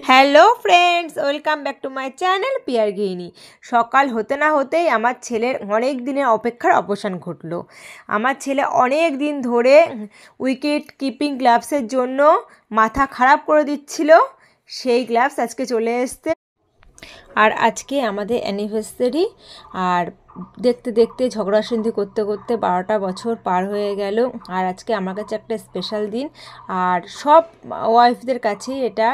Hello friends, welcome back to my channel পিয়ার গৃহিণী। সকাল হতে না হতেই আমার ছেলের অনেক দিনের অপেক্ষার অবসান ঘটলো। আমার ছেলে অনেক দিন ধরে উইকেট কিপিং গ্লাভসের জন্য মাথা খারাপ করে দিচ্ছিল। সেই গ্লাভস আজকে চলে এসছে, আর আজকে আমাদের অ্যানিভার্সারি। আর দেখতে দেখতে ঝগড়াশুন্দি করতে করতে 12টা বছর পার হয়ে গেল। আর আজকে আমার কাছে একটা স্পেশাল দিন, আর সব ওয়াইফদের কাছেই এটা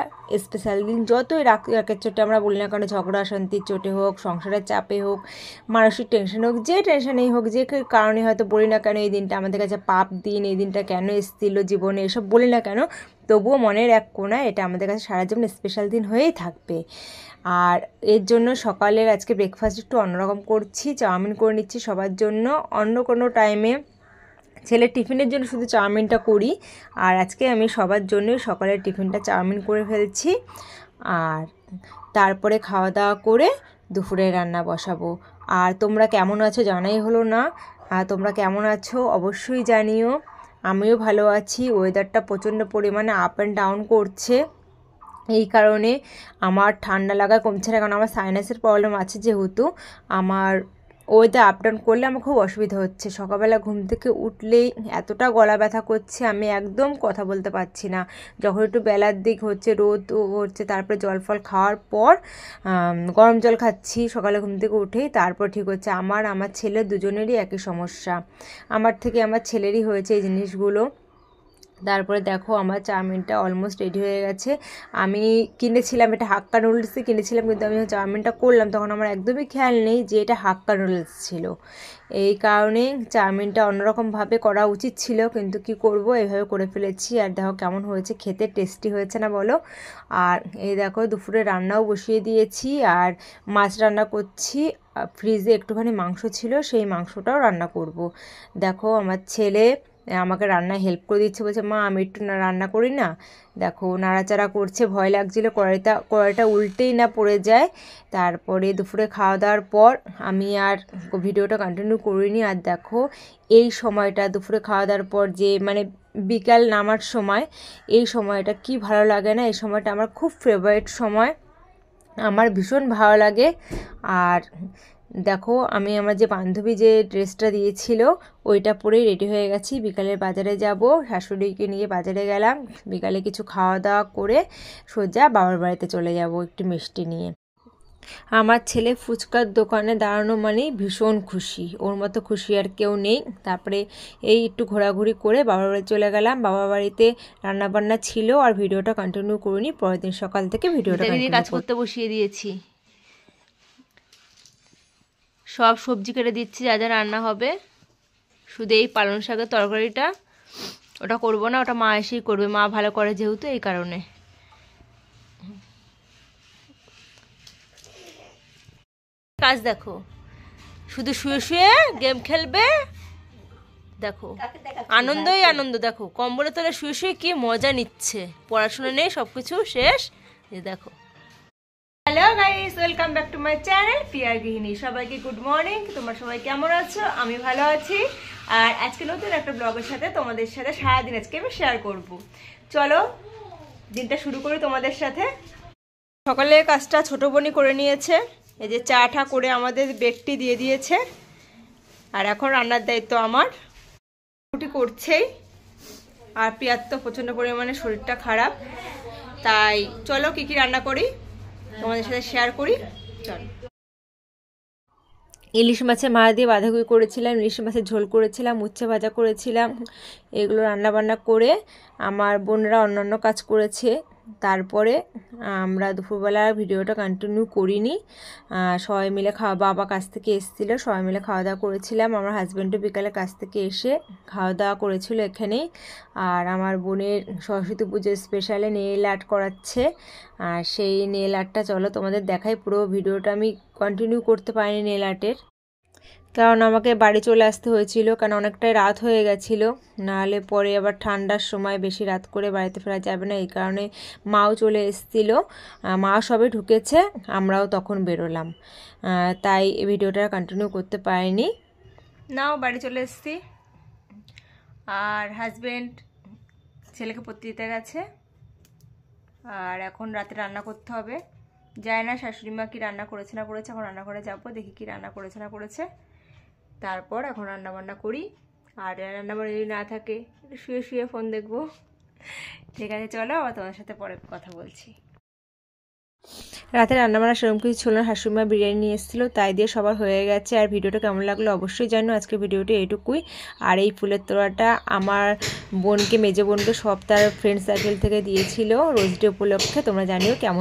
স্পেশাল দিন। যতই রাগের চোটে আমরা বলি না কেন, ঝগড়া শান্তির চোটে হোক, সংসারের চাপে হোক, মানসিক টেনশন হোক, যে টেনশনেই হোক, যে কারণে হয়তো বলি না কেন এই দিনটা আমাদের কাছে পাপ দিন, এই দিনটা কেন এসেছিল জীবনে, এসব বলি না কেন, তবুও মনের এক কোণায় এটা আমাদের কাছে সারা জীবন স্পেশাল দিন হয়েই থাকবে। আর এর জন্য সকালের আজকে ব্রেকফাস্ট একটু অন্যরকম করছি, চাউমিন করে নিচ্ছি সবার জন্য। অন্য কোনো টাইমে ছেলের টিফিনের জন্য শুধু চাউমিনটা করি, আর আজকে আমি সবার জন্যই সকালের টিফিনটা চাউমিন করে ফেলছি। আর তারপরে খাওয়া দাওয়া করে দুপুরে রান্না বসাবো। আর তোমরা কেমন আছো জানাই হলো না, আর তোমরা কেমন আছো অবশ্যই জানিও। আমিও ভালো আছি। ওয়েদারটা প্রচণ্ড পরিমাণে আপ অ্যান্ড ডাউন করছে, এই কারণে আমার ঠান্ডা লাগা কমছে না, কারণ আমার সাইনাসের প্রবলেম আছে। যেহেতু আমার ওয়েদার আপ ডাউন করলে আমার খুব অসুবিধা হচ্ছে। সকালবেলা ঘুম থেকে উঠলেই এতটা গলা ব্যথা করছে, আমি একদম কথা বলতে পারছি না। যখন একটু বেলার দিক হচ্ছে, রোদ হচ্ছে, তারপরে জল ফল খাওয়ার পর গরম জল খাচ্ছি সকালে ঘুম থেকে উঠেই, তারপর ঠিক হচ্ছে। আমার ছেলে দুজনেরই একই সমস্যা, আমার থেকে আমার ছেলেরই হয়েছে এই জিনিসগুলো। তারপরে দেখো আমার চাউমিনটা অলমোস্ট রেডি হয়ে গেছে। আমি কিনেছিলাম এটা হাক্কা নুডলসই কিনেছিলাম, কিন্তু আমি চাউমিনটা করলাম তখন আমার একদমই খেয়াল নেই যে এটা হাক্কা নুডলস ছিল। এই কারণে চাউমিনটা অন্যরকমভাবে করা উচিত ছিল, কিন্তু কি করব, এইভাবে করে ফেলেছি। আর দেখো কেমন হয়েছে, খেতে টেস্টি হয়েছে না বলো। আর এই দেখো দুপুরে রান্নাও বসিয়ে দিয়েছি, আর মাছ রান্না করছি। ফ্রিজে একটুখানি মাংস ছিল, সেই মাংসটাও রান্না করব। দেখো আমার ছেলে আমাকে রান্নায় হেল্প করে দিচ্ছে, বলছে মা আমি একটু রান্না করি না। দেখো নাড়াচাড়া করছে, ভয় লাগছিলো কড়াইটা উল্টেই না পড়ে যায়। তারপরে দুপুরে খাওয়া দাওয়ার পর আমি আর ভিডিওটা কন্টিনিউ করিনি। আর দেখো এই সময়টা দুপুরে খাওয়া দাওয়ার পর যে মানে বিকাল নামার সময়, এই সময়টা কি ভালো লাগে না, এই সময়টা আমার খুব ফেভারিট সময়, আমার ভীষণ ভালো লাগে। আর দেখো আমি আমার যে বান্ধবী যে ড্রেসটা দিয়েছিল ওইটা পরেই রেডি হয়ে গেছি। বিকালে বাজারে যাব, শাশুড়িকে নিয়ে বাজারে গেলাম, বিকালে কিছু খাওয়া দাওয়া করে সোজা বাবার বাড়িতে চলে যাব একটু মিষ্টি নিয়ে। আমার ছেলে ফুচকার দোকানে দাঁড়ানো মানেই ভীষণ খুশি, ওর মতো খুশি আর কেউ নেই। তারপরে এই একটু ঘোরাঘুরি করে বাবার বাড়ি চলে গেলাম। বাবার বাড়িতে রান্নাবান্না ছিল, আর ভিডিওটা কন্টিনিউ করিনি, পরের দিন সকাল থেকে ভিডিওটা কাজ করতে বসিয়ে দিয়েছি। সব সবজি কেটে দিচ্ছি, যা যা রান্না হবে। শুধু এই পালং শাকের তরকারিটা ওটা করব না, ওটা মা এসেই করবে, মা ভালো করে যেহেতু, এই কারণে। কাজ দেখো, শুধু শুয়ে শুয়ে গেম খেলবে। দেখো আনন্দই আনন্দ, দেখো কম্বলের তলে শুয়ে শুয়ে কি মজা নিচ্ছে, পড়াশোনা নেই, সবকিছু শেষ। দেখো, hello guys, welcome back to my channel পিয়ার গৃহিণী। সবাইকে গুড মর্নিং। তোমরা সবাই কেমন আছো? আমি ভালো আছি। আর আজকে নতুন একটা ব্লগের সাথে তোমাদের সাথে সারাদিন আজকে আমি শেয়ার করব। চলো দিনটা শুরু করি তোমাদের সাথে। সকালের কাজটা ছোট বোনই করে নিয়েছে, এই যে চা টা করে আমাদের বেডটি দিয়ে দিয়েছে। আর এখন রান্নার দায়িত্ব আমার, রুটি করছেই। আর পিয়ার তো প্রচণ্ড পরিমাণে শরীরটা খারাপ, তাই চলো কি কি রান্না করি তোমাদের সাথে শেয়ার করি। চল, ইলিশ মাছের মাথা দিয়ে বাঁধাকপি করেছিলাম, ইলিশ মাছের ঝোল করেছিলাম, উচ্ছে ভাজা করেছিলাম। এগুলো রান্নাবান্না করে আমার বোনরা অন্যান্য কাজ করেছে। তারপরে আমরা দুপুরবেলা ভিডিওটা কন্টিনিউ করিনি, সবাই মিলে বাবা কাছ থেকে এসেছিলো, সবাই মিলে খাওয়া দাওয়া করেছিলাম। আমার হাজব্যান্ডও বিকালে কাছ থেকে এসে খাওয়া দাওয়া করেছিল এখানেই। আর আমার বোনের সরস্বতী পুজোর স্পেশালে নেল আর্ট করাচ্ছে, আর সেই নেল আর্টটা চলো তোমাদের দেখাই। পুরো ভিডিওটা আমি কন্টিনিউ করতে পারিনি নেল আর্টের। কারণ আমাকে বাড়ি চলে আসতে হয়েছিল, কারণ অনেকটাই রাত হয়ে গেছিলো, নাহলে পরে আবার ঠান্ডার সময় বেশি রাত করে বাড়িতে ফেরা যাবে না। এই কারণে মাও চলে এসেছিলো, মা সবে ঢুকেছে, আমরাও তখন বেরোলাম, তাই এই ভিডিওটা কন্টিনিউ করতে পারিনি। নাও বাড়ি চলে এসেছি, আর হাজব্যান্ড ছেলেকে পড়তে দিতে গেছে, আর এখন রাতে রান্না করতে হবে। যায় না শাশুড়ি মা কি রান্না করেছে না করেছে, এখন রান্নাঘরে যাবো, দেখি কি রান্না করেছে না করেছে, তারপর এখন রান্নাবান্না করি। আর রান্নাবান্না যদি না থাকে শুয়ে শুয়ে ফোন দেখবো। ঠিক আছে, চলো আবার তোমার সাথে পরে কথা বলছি। রাতে রান্নাবান্না সেরকম কিছু ছিল না, শাশুড়িমা বিরিয়ানি নিয়ে এসেছিলো, তাই দিয়ে সবার হয়ে গেছে। আর ভিডিওটা কেমন লাগলো অবশ্যই জানো। আজকের ভিডিওটি এইটুকুই। আর এই ফুলের তোড়াটা আমার বোনকে, মেজো বোনকে সব তার ফ্রেন্ড সার্কেল থেকে দিয়েছিল রোজ ডে উপলক্ষে। তোমরা জানিও কেমন